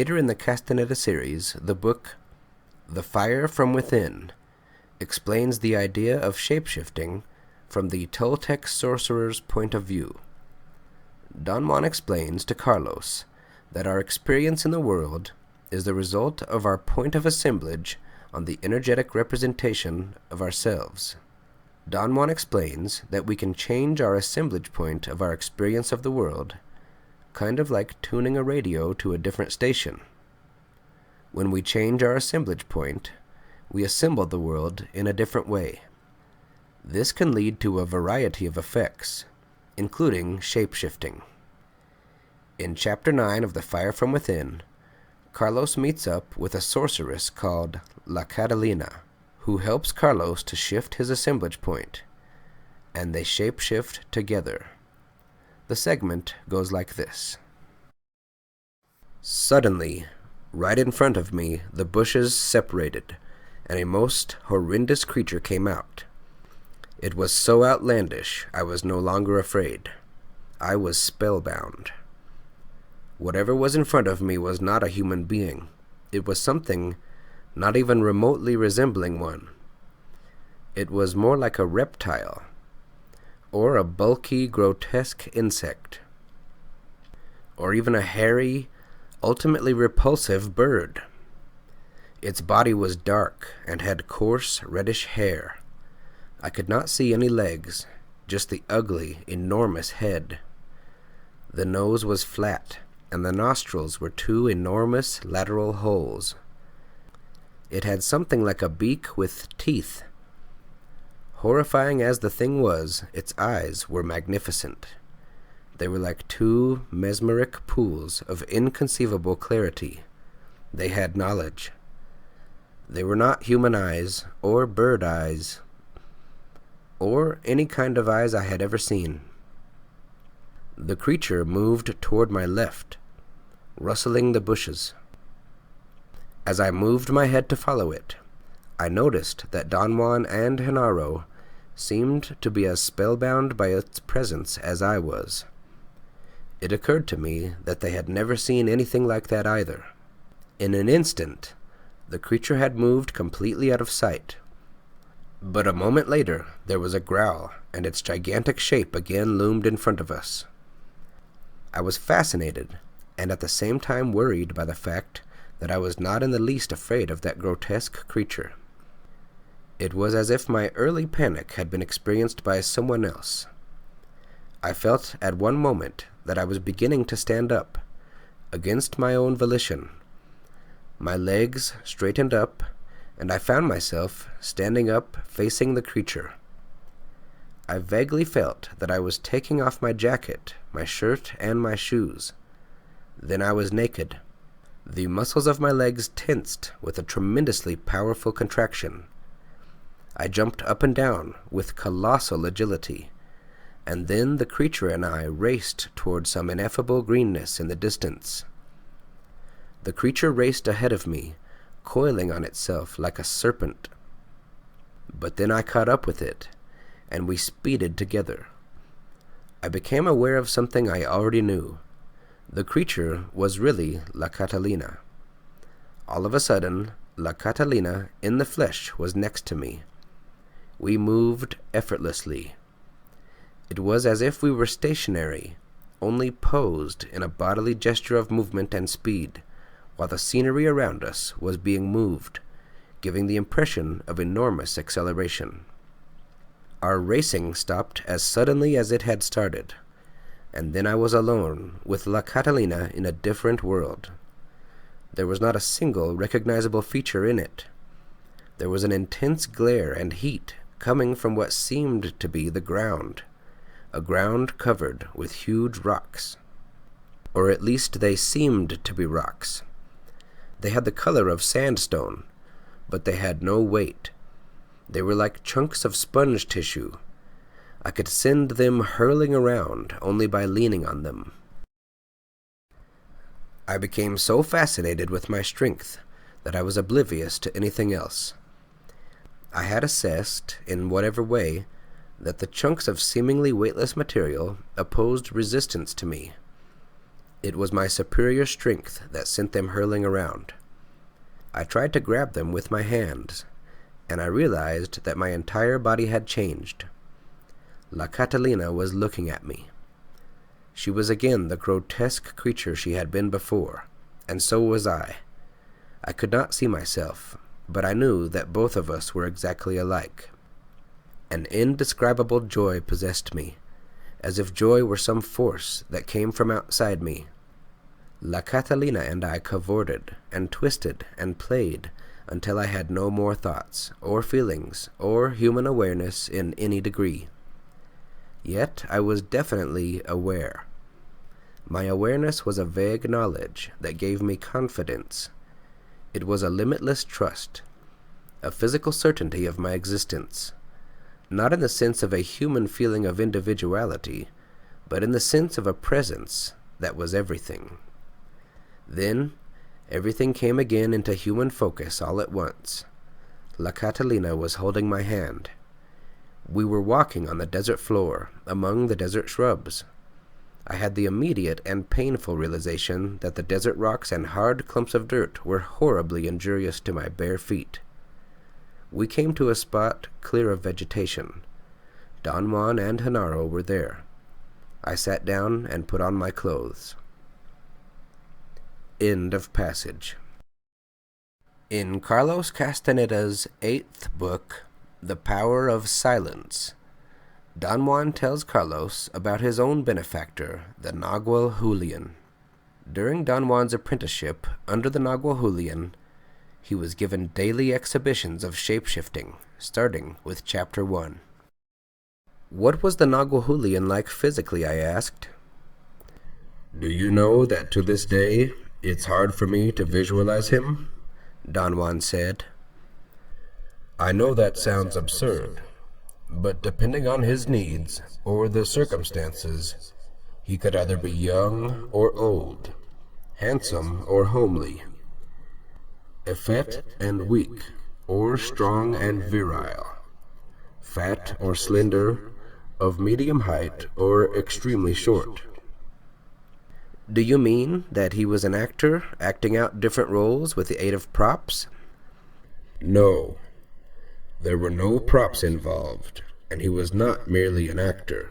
Later in the Castaneda series, the book The Fire from Within explains the idea of shapeshifting from the Toltec sorcerer's point of view. Don Juan explains to Carlos that our experience in the world is the result of our point of assemblage on the energetic representation of ourselves. Don Juan explains that we can change our assemblage point of our experience of the world, kind of like tuning a radio to a different station. When we change our assemblage point, we assemble the world in a different way. This can lead to a variety of effects, including shape-shifting. In Chapter 9 of The Fire from Within, Carlos meets up with a sorceress called La Catalina, who helps Carlos to shift his assemblage point, and they shape-shift together. The segment goes like this. Suddenly, right in front of me, the bushes separated, and a most horrendous creature came out. It was so outlandish, I was no longer afraid. I was spellbound. Whatever was in front of me was not a human being. It was something not even remotely resembling one. It was more like a reptile, or a bulky, grotesque insect, or even a hairy, ultimately repulsive bird. Its body was dark and had coarse, reddish hair. I could not see any legs, just the ugly, enormous head. The nose was flat, and the nostrils were two enormous lateral holes. It had something like a beak with teeth. Horrifying as the thing was, its eyes were magnificent. They were like two mesmeric pools of inconceivable clarity. They had knowledge. They were not human eyes, or bird eyes, or any kind of eyes I had ever seen. The creature moved toward my left, rustling the bushes. As I moved my head to follow it, I noticed that Don Juan and Genaro seemed to be as spellbound by its presence as I was. It occurred to me that they had never seen anything like that either. In an instant, the creature had moved completely out of sight. But a moment later, there was a growl, and its gigantic shape again loomed in front of us. I was fascinated, and at the same time worried by the fact that I was not in the least afraid of that grotesque creature. It was as if my early panic had been experienced by someone else. I felt at one moment that I was beginning to stand up, against my own volition. My legs straightened up, and I found myself standing up facing the creature. I vaguely felt that I was taking off my jacket, my shirt, and my shoes. Then I was naked. The muscles of my legs tensed with a tremendously powerful contraction. I jumped up and down with colossal agility, and then the creature and I raced toward some ineffable greenness in the distance. The creature raced ahead of me, coiling on itself like a serpent. But then I caught up with it, and we speeded together. I became aware of something I already knew. The creature was really La Catalina. All of a sudden, La Catalina in the flesh was next to me. We moved effortlessly. It was as if we were stationary, only posed in a bodily gesture of movement and speed, while the scenery around us was being moved, giving the impression of enormous acceleration. Our racing stopped as suddenly as it had started, and then I was alone with La Catalina in a different world. There was not a single recognizable feature in it. There was an intense glare and heat coming from what seemed to be the ground, a ground covered with huge rocks. Or at least they seemed to be rocks. They had the color of sandstone, but they had no weight. They were like chunks of sponge tissue. I could send them hurling around only by leaning on them. I became so fascinated with my strength that I was oblivious to anything else. I had assessed, in whatever way, that the chunks of seemingly weightless material opposed resistance to me. It was my superior strength that sent them hurling around. I tried to grab them with my hands, and I realized that my entire body had changed. La Catalina was looking at me. She was again the grotesque creature she had been before, and so was I. I could not see myself, but I knew that both of us were exactly alike. An indescribable joy possessed me, as if joy were some force that came from outside me. La Catalina and I cavorted and twisted and played until I had no more thoughts, or feelings, or human awareness in any degree. Yet I was definitely aware. My awareness was a vague knowledge that gave me confidence. It was a limitless trust, a physical certainty of my existence, not in the sense of a human feeling of individuality, but in the sense of a presence that was everything. Then, everything came again into human focus all at once. La Catalina was holding my hand. We were walking on the desert floor, among the desert shrubs. I had the immediate and painful realization that the desert rocks and hard clumps of dirt were horribly injurious to my bare feet. We came to a spot clear of vegetation. Don Juan and Genaro were there. I sat down and put on my clothes. End of passage. In Carlos Castaneda's 8th book, The Power of Silence, Don Juan tells Carlos about his own benefactor, the Nagual Julian. During Don Juan's apprenticeship under the Nagual Julian, he was given daily exhibitions of shape-shifting, starting with Chapter 1. What was the Nagual Julian like physically, I asked. Do you know that to this day, it's hard for me to visualize him? Don Juan said. I know that sounds absurd, but depending on his needs or the circumstances, he could either be young or old, handsome or homely, effete and weak, or strong and virile, fat or slender, of medium height or extremely short. Do you mean that he was an actor, acting out different roles with the aid of props? No. There were no props involved, and he was not merely an actor.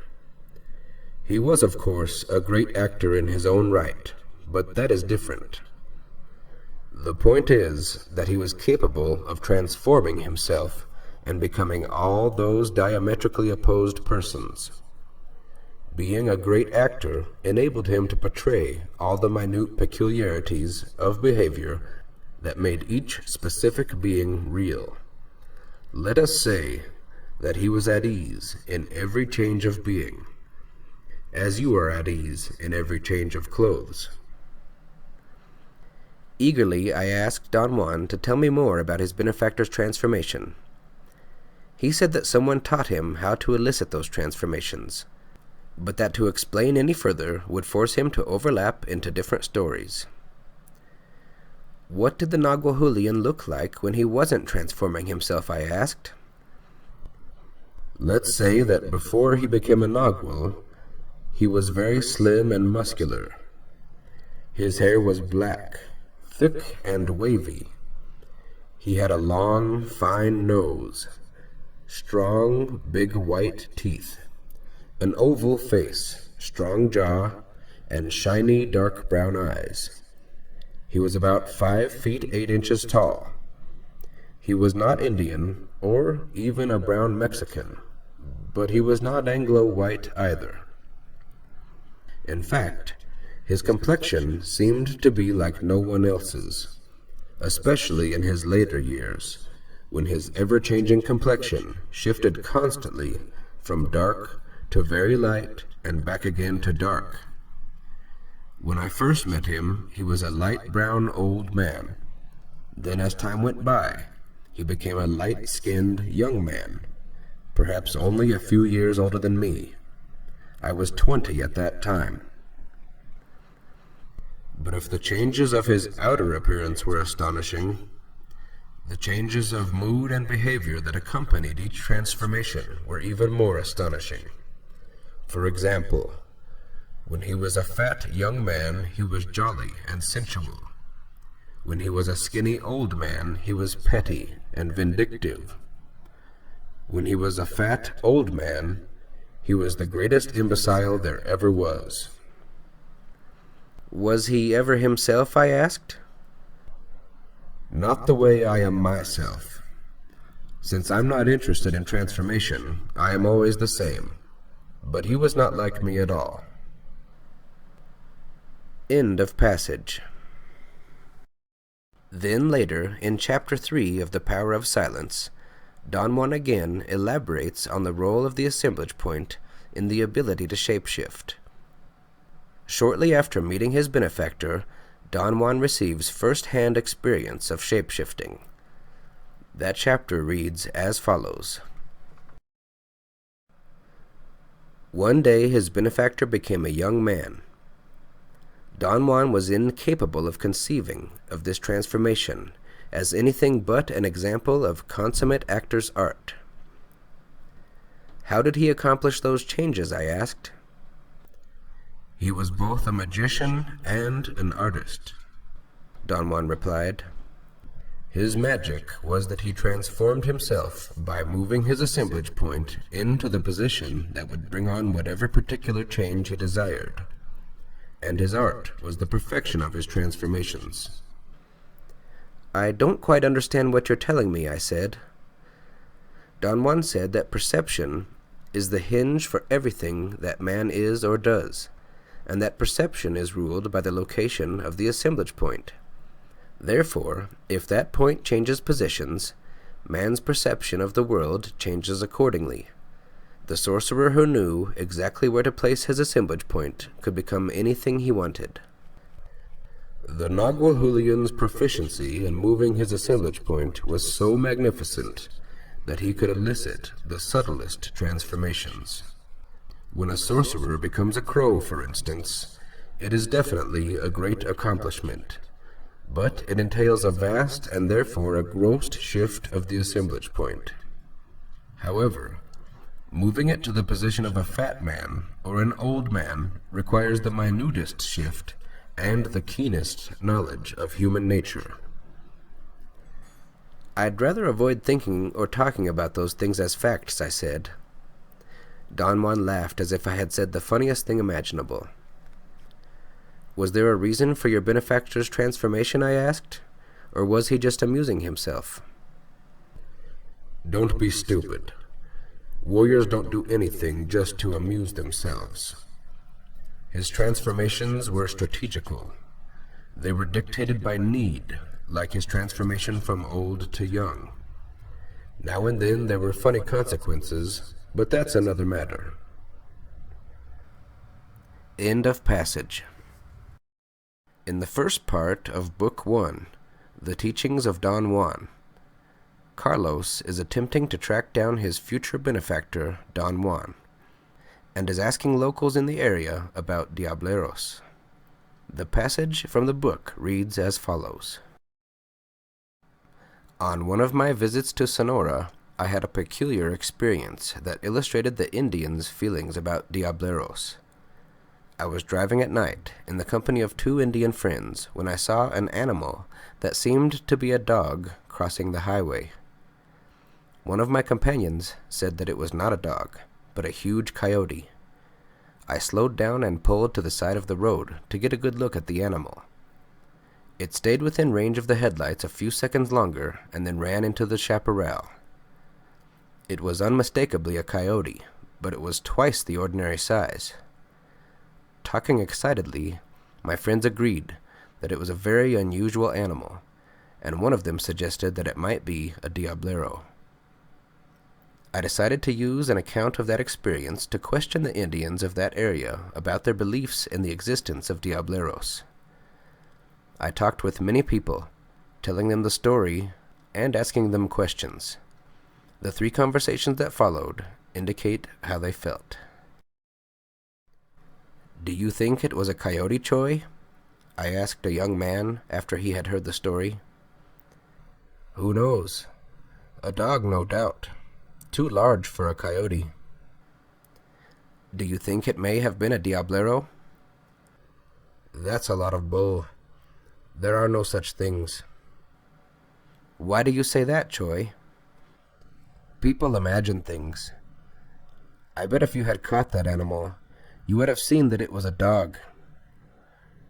He was, of course, a great actor in his own right, but that is different. The point is that he was capable of transforming himself and becoming all those diametrically opposed persons. Being a great actor enabled him to portray all the minute peculiarities of behavior that made each specific being real. Let us say that he was at ease in every change of being, as you are at ease in every change of clothes. Eagerly, I asked Don Juan to tell me more about his benefactor's transformation. He said that someone taught him how to elicit those transformations, but that to explain any further would force him to overlap into different stories. What did the Nagual Julian look like when he wasn't transforming himself, I asked. Let's say that before he became a Nagual, he was very slim and muscular. His hair was black, thick and wavy. He had a long, fine nose, strong, big white teeth, an oval face, strong jaw, and shiny dark brown eyes. He was about 5 feet 8 inches tall. He was not Indian or even a brown Mexican, but he was not Anglo-white either. In fact, his complexion seemed to be like no one else's, especially in his later years, when his ever-changing complexion shifted constantly from dark to very light and back again to dark. When I first met him, he was a light brown old man. Then as time went by, he became a light-skinned young man, perhaps only a few years older than me. I was 20 at that time. But if the changes of his outer appearance were astonishing, the changes of mood and behavior that accompanied each transformation were even more astonishing. For example, When he was a fat young man, he was jolly and sensual. When he was a skinny old man, he was petty and vindictive. When he was a fat old man, he was the greatest imbecile there ever was. Was he ever himself, I asked? Not the way I am myself. Since I'm not interested in transformation, I am always the same. But he was not like me at all. End of passage. Then later, in Chapter 3 of The Power of Silence, Don Juan again elaborates on the role of the assemblage point in the ability to shapeshift. Shortly after meeting his benefactor, Don Juan receives first-hand experience of shapeshifting. That chapter reads as follows. One day his benefactor became a young man. Don Juan was incapable of conceiving of this transformation as anything but an example of consummate actor's art. How did he accomplish those changes, I asked? He was both a magician and an artist, Don Juan replied. His magic was that he transformed himself by moving his assemblage point into the position that would bring on whatever particular change he desired. And his art was the perfection of his transformations. I don't quite understand what you're telling me, I said. Don Juan said that perception is the hinge for everything that man is or does, and that perception is ruled by the location of the assemblage point. Therefore, if that point changes positions, man's perception of the world changes accordingly. The sorcerer who knew exactly where to place his assemblage point could become anything he wanted. The Naguahulian's proficiency in moving his assemblage point was so magnificent that he could elicit the subtlest transformations. When a sorcerer becomes a crow, for instance, it is definitely a great accomplishment, but it entails a vast and therefore a gross shift of the assemblage point. However, moving it to the position of a fat man or an old man requires the minutest shift and the keenest knowledge of human nature. I'd rather avoid thinking or talking about those things as facts, I said. Don Juan laughed as if I had said the funniest thing imaginable. Was there a reason for your benefactor's transformation, I asked, or was he just amusing himself? Don't be stupid. Warriors don't do anything just to amuse themselves. His transformations were strategical. They were dictated by need, like his transformation from old to young. Now and then there were funny consequences, but that's another matter. End of passage. In the first part of Book 1, The Teachings of Don Juan, Carlos is attempting to track down his future benefactor, Don Juan, and is asking locals in the area about diableros. The passage from the book reads as follows. On one of my visits to Sonora, I had a peculiar experience that illustrated the Indians' feelings about diableros. I was driving at night in the company of 2 Indian friends when I saw an animal that seemed to be a dog crossing the highway. One of my companions said that it was not a dog, but a huge coyote. I slowed down and pulled to the side of the road to get a good look at the animal. It stayed within range of the headlights a few seconds longer and then ran into the chaparral. It was unmistakably a coyote, but it was twice the ordinary size. Talking excitedly, my friends agreed that it was a very unusual animal, and one of them suggested that it might be a diablero. I decided to use an account of that experience to question the Indians of that area about their beliefs in the existence of diableros. I talked with many people, telling them the story and asking them questions. The 3 conversations that followed indicate how they felt. Do you think it was a coyote, Choi? I asked a young man after he had heard the story. Who knows? A dog, no doubt. Too large for a coyote. Do you think it may have been a diablero? That's a lot of bull. There are no such things. Why do you say that, Choi? People imagine things. I bet if you had caught that animal, you would have seen that it was a dog.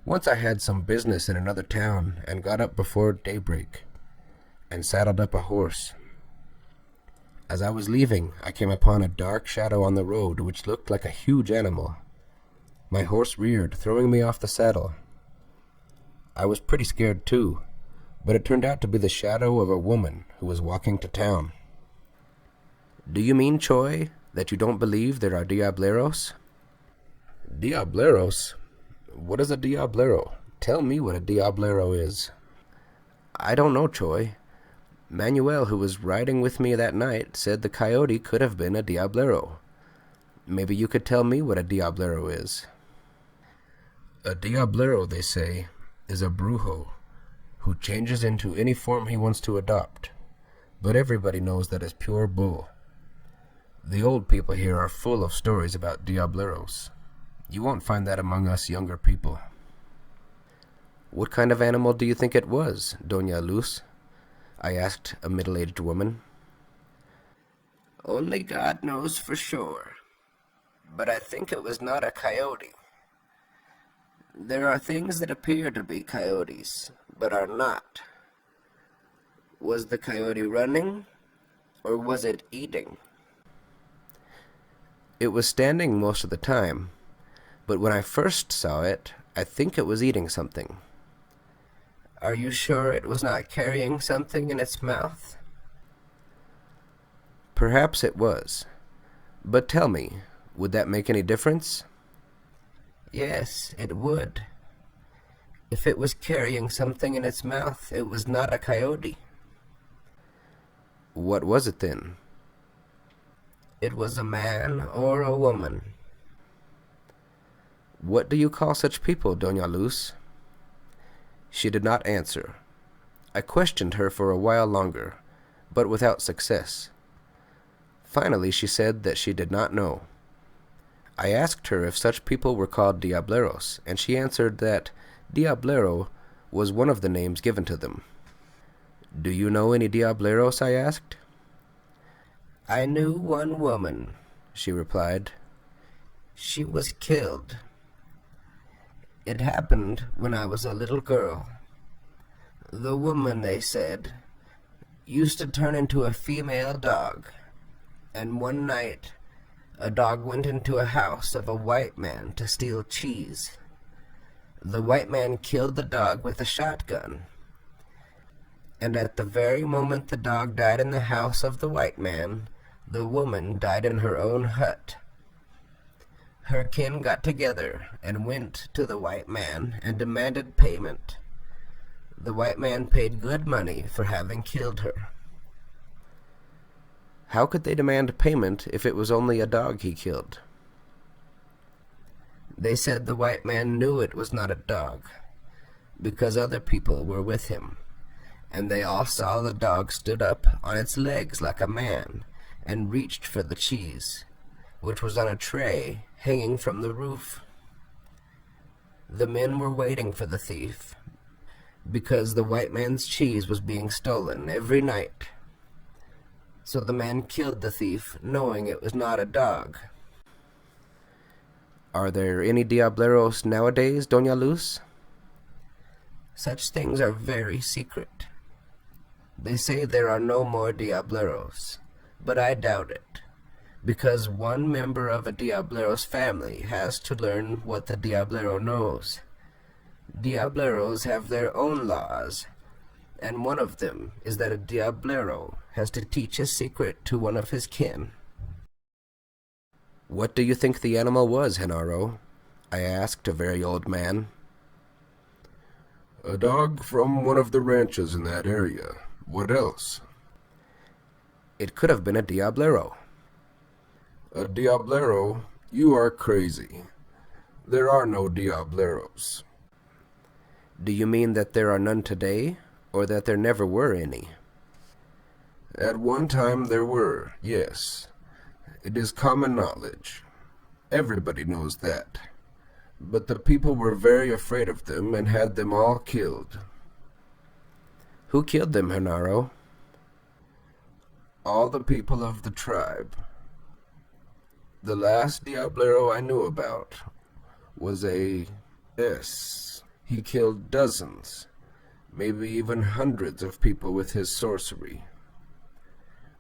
Once I had some business in another town and got up before daybreak and saddled up a horse. As I was leaving, I came upon a dark shadow on the road which looked like a huge animal. My horse reared, throwing me off the saddle. I was pretty scared too, but it turned out to be the shadow of a woman who was walking to town. Do you mean, Choi, that you don't believe there are diableros? Diableros? What is a diablero? Tell me what a diablero is. I don't know, Choi. Manuel, who was riding with me that night, said the coyote could have been a diablero. Maybe you could tell me what a diablero is. A diablero, they say, is a brujo who changes into any form he wants to adopt, but everybody knows that is pure bull. The old people here are full of stories about diableros. You won't find that among us younger people. What kind of animal do you think it was, Doña Luz? I asked a middle-aged woman. Only God knows for sure, but I think it was not a coyote. There are things that appear to be coyotes, but are not. Was the coyote running, or was it eating? It was standing most of the time, but when I first saw it, I think it was eating something. Are you sure it was not carrying something in its mouth? Perhaps it was. But tell me, would that make any difference? Yes, it would. If it was carrying something in its mouth, it was not a coyote. What was it then? It was a man or a woman. What do you call such people, Doña Luz? She did not answer. I questioned her for a while longer, but without success. Finally, she said that she did not know. I asked her if such people were called diableros, and she answered that diablero was one of the names given to them. Do you know any diableros? I asked. I knew one woman, she replied. She was killed. It happened when I was a little girl. The woman, they said, used to turn into a female dog, and one night a dog went into a house of a white man to steal cheese. The white man killed the dog with a shotgun, and at the very moment the dog died in the house of the white man, the woman died in her own hut. Her kin got together and went to the white man and demanded payment. The white man paid good money for having killed her. How could they demand payment if it was only a dog he killed? They said the white man knew it was not a dog, because other people were with him, and they all saw the dog stood up on its legs like a man and reached for the cheese, which was on a tray hanging from the roof. The men were waiting for the thief, because the white man's cheese was being stolen every night. So the man killed the thief, knowing it was not a dog. Are there any diableros nowadays, Doña Luz? Such things are very secret. They say there are no more diableros, but I doubt it, because one member of a diablero's family has to learn what the diablero knows. Diableros have their own laws, and one of them is that a diablero has to teach a secret to one of his kin. What do you think the animal was, Genaro? I asked a very old man. A dog from one of the ranches in that area. What else? It could have been a diablero. A diablero? You are crazy. There are no diableros. Do you mean that there are none today, or that there never were any? At one time there were, yes. It is common knowledge. Everybody knows that. but the people were very afraid of them and had them all killed. Who killed them, Genaro? All the people of the tribe. The last Diablero I knew about was a S. He killed dozens, maybe even hundreds of people with his sorcery.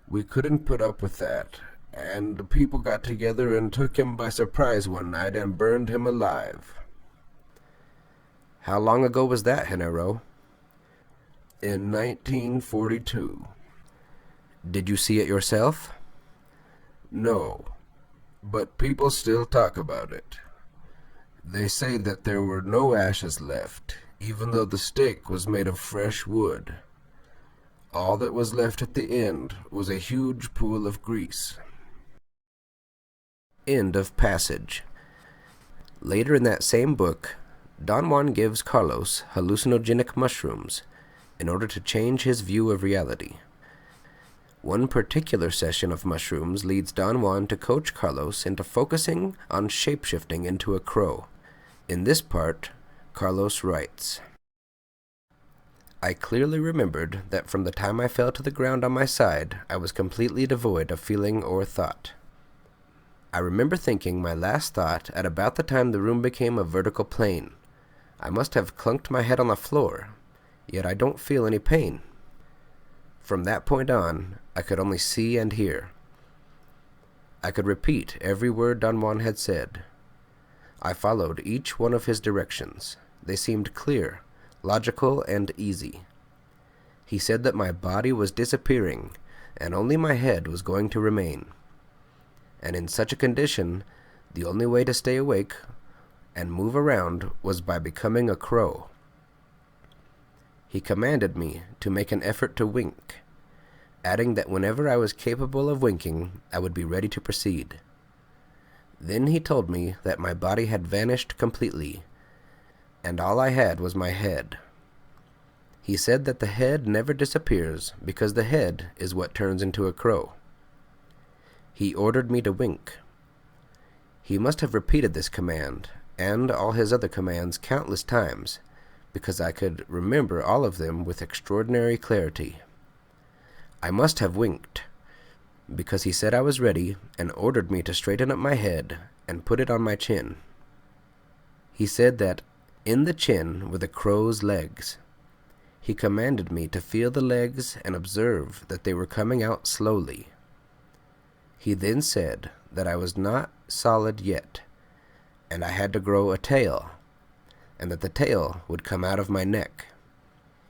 We couldn't put up with that, and the people got together and took him by surprise one night and burned him alive. How long ago was that, Genaro? In 1942. Did you see it yourself? No, but people still talk about it. They say that there were no ashes left, even though the stake was made of fresh wood. All that was left at the end was a huge pool of grease. End of passage. Later in that same book, Don Juan gives Carlos hallucinogenic mushrooms in order to change his view of reality. One particular session of mushrooms leads Don Juan to coach Carlos into focusing on shapeshifting into a crow. In this part, Carlos writes, I clearly remembered that from the time I fell to the ground on my side, I was completely devoid of feeling or thought. I remember thinking my last thought at about the time the room became a vertical plane. I must have clunked my head on the floor, yet I don't feel any pain. From that point on, I could only see and hear. I could repeat every word Don Juan had said. I followed each one of his directions. They seemed clear, logical, and easy. He said that my body was disappearing, and only my head was going to remain. And in such a condition, the only way to stay awake and move around was by becoming a crow. He commanded me to make an effort to wink, adding that whenever I was capable of winking, I would be ready to proceed. Then he told me that my body had vanished completely, and all I had was my head. He said that the head never disappears because the head is what turns into a crow. He ordered me to wink. He must have repeated this command, and all his other commands countless times, because I could remember all of them with extraordinary clarity. I must have winked, because he said I was ready and ordered me to straighten up my head and put it on my chin. He said that in the chin were the crow's legs. He commanded me to feel the legs and observe that they were coming out slowly. He then said that I was not solid yet, and I had to grow a tail, and that the tail would come out of my neck.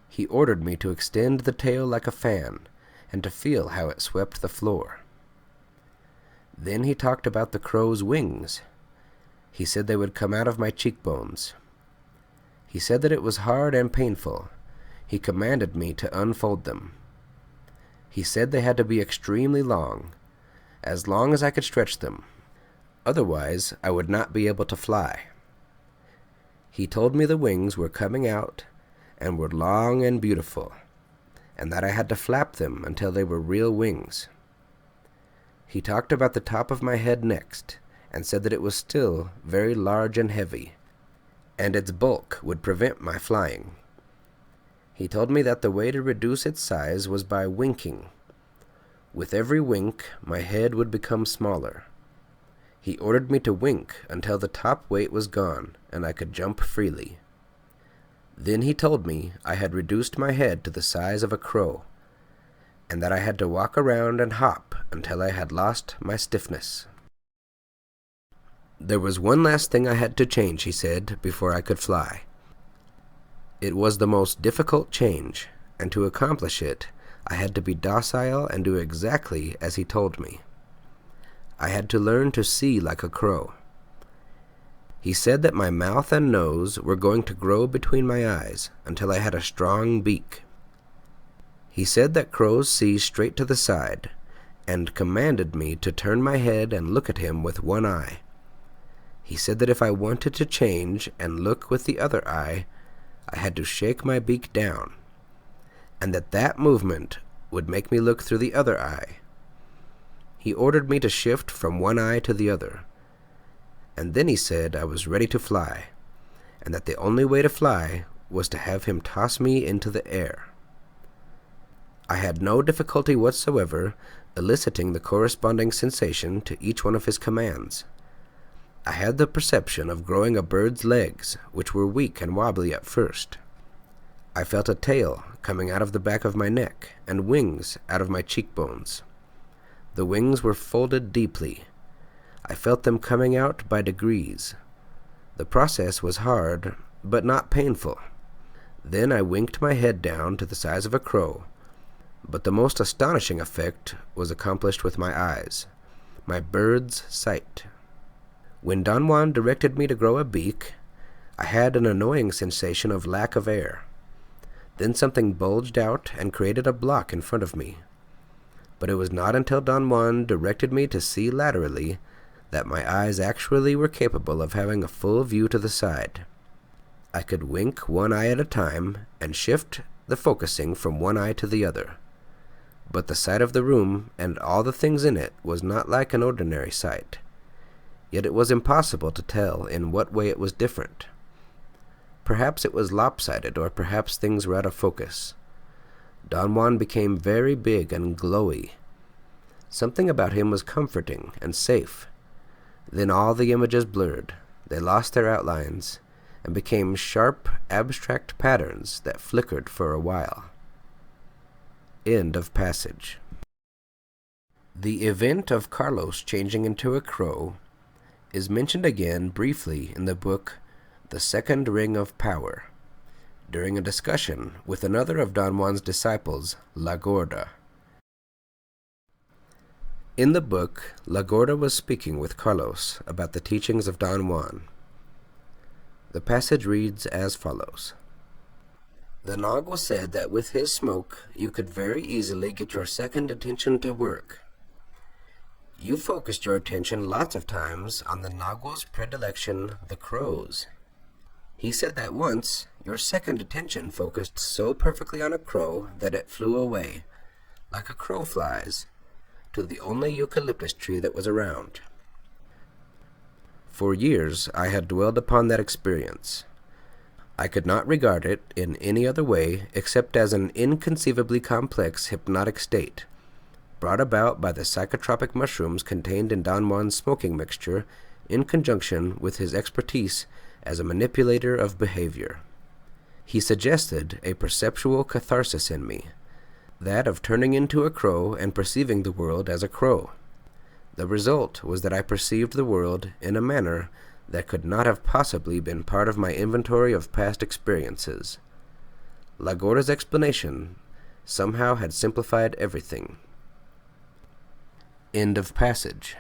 He ordered me to extend the tail like a fan, and to feel how it swept the floor. Then he talked about the crow's wings. He said they would come out of my cheekbones. He said that it was hard and painful. He commanded me to unfold them. He said they had to be extremely long as I could stretch them. Otherwise, I would not be able to fly. He told me the wings were coming out and were long and beautiful, and that I had to flap them until they were real wings. He talked about the top of my head next, and said that it was still very large and heavy, and its bulk would prevent my flying. He told me that the way to reduce its size was by winking. With every wink, my head would become smaller. He ordered me to wink until the top weight was gone, and I could jump freely. Then he told me I had reduced my head to the size of a crow, and that I had to walk around and hop until I had lost my stiffness. There was one last thing I had to change, he said, before I could fly. It was the most difficult change, and to accomplish it, I had to be docile and do exactly as he told me. I had to learn to see like a crow. He said that my mouth and nose were going to grow between my eyes until I had a strong beak. He said that crows see straight to the side, and commanded me to turn my head and look at him with one eye. He said that if I wanted to change and look with the other eye, I had to shake my beak down, and that movement would make me look through the other eye. He ordered me to shift from one eye to the other, and then he said I was ready to fly, and that the only way to fly was to have him toss me into the air. I had no difficulty whatsoever eliciting the corresponding sensation to each one of his commands. I had the perception of growing a bird's legs, which were weak and wobbly at first. I felt a tail coming out of the back of my neck, and wings out of my cheekbones. The wings were folded deeply. I felt them coming out by degrees. The process was hard, but not painful. Then I winked my head down to the size of a crow, but the most astonishing effect was accomplished with my eyes, my bird's sight. When Don Juan directed me to grow a beak, I had an annoying sensation of lack of air. Then something bulged out and created a block in front of me. But it was not until Don Juan directed me to see laterally that my eyes actually were capable of having a full view to the side. I could wink one eye at a time and shift the focusing from one eye to the other. But the sight of the room and all the things in it was not like an ordinary sight. Yet it was impossible to tell in what way it was different. Perhaps it was lopsided, or perhaps things were out of focus. Don Juan became very big and glowy. Something about him was comforting and safe. Then all the images blurred. They lost their outlines and became sharp, abstract patterns that flickered for a while. End of passage. The event of Carlos changing into a crow is mentioned again briefly in the book The Second Ring of Power, during a discussion with another of Don Juan's disciples, La Gorda. In the book, La Gorda was speaking with Carlos about the teachings of Don Juan. The passage reads as follows. The Nagual said that with his smoke you could very easily get your second attention to work. You focused your attention lots of times on the Nagual's predilection, the crows. He said that once your second attention focused so perfectly on a crow that it flew away, like a crow flies, to the only eucalyptus tree that was around. For years I had dwelled upon that experience. I could not regard it in any other way except as an inconceivably complex hypnotic state, brought about by the psychotropic mushrooms contained in Don Juan's smoking mixture in conjunction with his expertise as a manipulator of behavior. He suggested a perceptual catharsis in me, that of turning into a crow and perceiving the world as a crow. The result was that I perceived the world in a manner that could not have possibly been part of my inventory of past experiences. La Gorda's explanation somehow had simplified everything. End of passage.